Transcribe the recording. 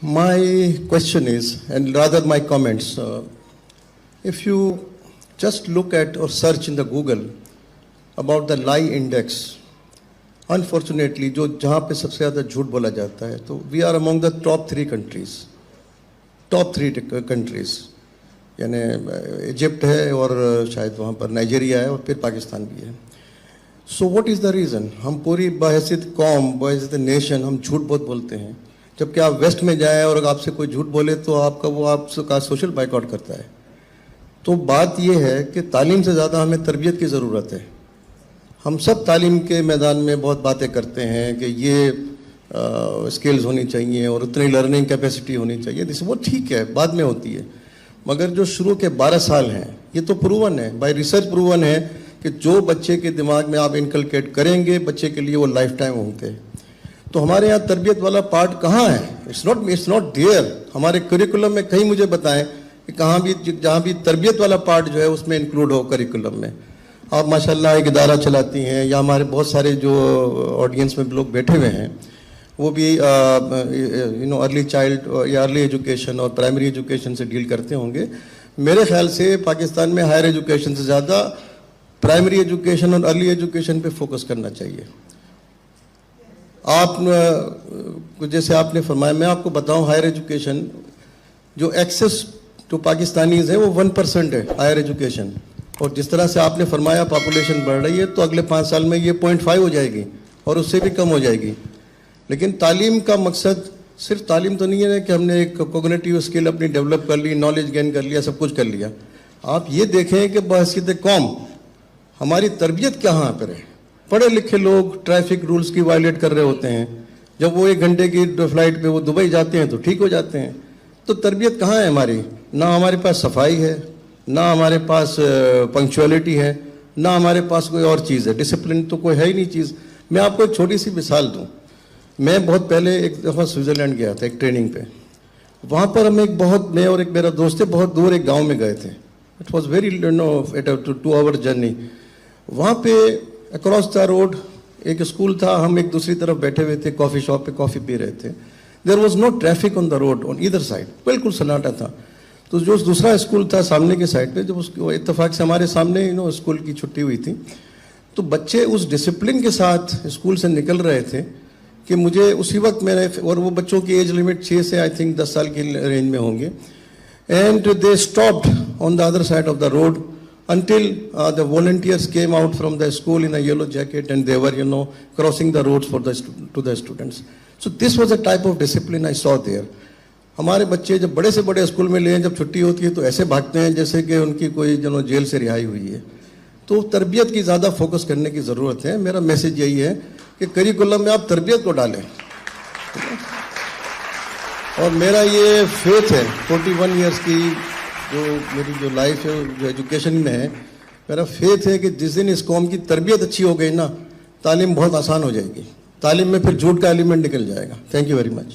My question is, and rather my comments, if you just look at or search in the Google about the lie index, unfortunately, जो जहाँ पे सबसे ज़्यादा झूठ बोला जाता है, तो we are among the top three countries, यानी इजिप्ट है और शायद वहाँ पर नाइजीरिया है और फिर पाकिस्तान भी है. So what is the reason? हम पूरी बहैसियत कौम, बहैसियत नेशन हम झूठ बहुत बोलते हैं, जबकि आप वेस्ट में जाएं और अगर आपसे कोई झूठ बोले तो आपका सोशल बाइकआउट करता है. तो बात यह है कि तालीम से ज़्यादा हमें तरबियत की ज़रूरत है. हम सब तालीम के मैदान में बहुत बातें करते हैं कि ये स्किल्स होनी चाहिए और उतनी लर्निंग कैपेसिटी होनी चाहिए. वो ठीक है, बाद में होती है, मगर जो शुरू के 12 साल हैं ये तो प्रूवन है, बाय रिसर्च प्रूवन है कि जो बच्चे के दिमाग में आप इनकलकेट करेंगे बच्चे के लिए वो लाइफ टाइम होंगे. तो हमारे यहाँ तरबियत वाला पार्ट कहाँ है? It's not there. हमारे करिकुलम में कहीं मुझे बताएं कि कहाँ भी जहाँ भी तरबियत वाला पार्ट जो है उसमें इंक्लूड हो करिकुलम में. आप माशाल्लाह एक इदारा चलाती हैं, या हमारे बहुत सारे जो ऑडियंस में लोग बैठे हुए हैं वो भी अर्ली चाइल्ड या अर्ली एजुकेशन और प्राइमरी एजुकेशन से डील करते होंगे. मेरे ख्याल से पाकिस्तान में हायर एजुकेशन से ज़्यादा प्राइमरी एजुकेशन और अर्ली एजुकेशन पे फोकस करना चाहिए. आप जैसे आपने फरमाया, मैं आपको बताऊं, हायर एजुकेशन जो एक्सेस टू पाकिस्तानीज़ है वो 1% है हायर एजुकेशन, और जिस तरह से आपने फरमाया पॉपुलेशन बढ़ रही है तो अगले 5 साल में ये 0.5 हो जाएगी और उससे भी कम हो जाएगी. लेकिन तालीम का मकसद सिर्फ तालीम तो नहीं है कि हमने एक कोग्निटिव स्किल अपनी डेवलप कर ली, नॉलेज गेन कर लिया, सब कुछ कर लिया. आप ये देखें कि बहैसियत कौम हमारी तरबियत कहाँ पर है. पढ़े लिखे लोग ट्रैफिक रूल्स की वायलेट कर रहे होते हैं, जब वो 1 घंटे की फ्लाइट पे वो दुबई जाते हैं तो ठीक हो जाते हैं. तो तरबियत कहाँ है हमारी? ना हमारे पास सफाई है, ना हमारे पास पंक्चुअलिटी है, ना हमारे पास कोई और चीज़ है. डिसिप्लिन तो कोई है ही नहीं चीज़. मैं आपको एक छोटी सी मिसाल दूँ. मैं बहुत पहले एक दफ़ा स्विट्ज़रलैंड गया था एक ट्रेनिंग पे. वहाँ पर हम मैं और एक मेरा दोस्त थे, बहुत दूर एक गाँव में गए थे. It was very 2 hour journey. वहाँ पे अक्रॉस द रोड एक स्कूल था, हम एक दूसरी तरफ बैठे हुए थे, कॉफ़ी शॉप पे कॉफ़ी पी रहे थे. There was no traffic on the road on either side, बिल्कुल सन्नाटा था. तो जो दूसरा स्कूल था सामने के साइड पे, जब उसको इत्तेफाक से हमारे सामने स्कूल की छुट्टी हुई थी, तो बच्चे उस डिसिप्लिन के साथ स्कूल से निकल रहे थे कि मुझे उसी वक्त मैंने, और वो बच्चों की एज लिमिट 6 से आई थिंक 10 साल की रेंज में होंगे, and they stopped on the other side of the road until the volunteers came out from the school in a yellow jacket and they were crossing the roads to the students. So this was a type of discipline I saw there. हमारे बच्चे जब बड़े से बड़े school में ले, जब छुट्टी होती है तो ऐसे भागते हैं जैसे कि उनकी कोई जेल से रिहाई हुई है. तो तरबियत की ज़्यादा फोकस करने की ज़रूरत है. मेरा मैसेज यही है कि करिकुलम में आप तरबियत को डालें. और मेरा ये फेथ है 41 ईयर्स की जो मेरी जो लाइफ है जो एजुकेशन में है, मेरा फेथ है कि जिस दिन इस कौम की तरबियत अच्छी हो गई ना, तालीम बहुत आसान हो जाएगी. तालीम में फिर झूठ का एलिमेंट निकल जाएगा. Thank you very much.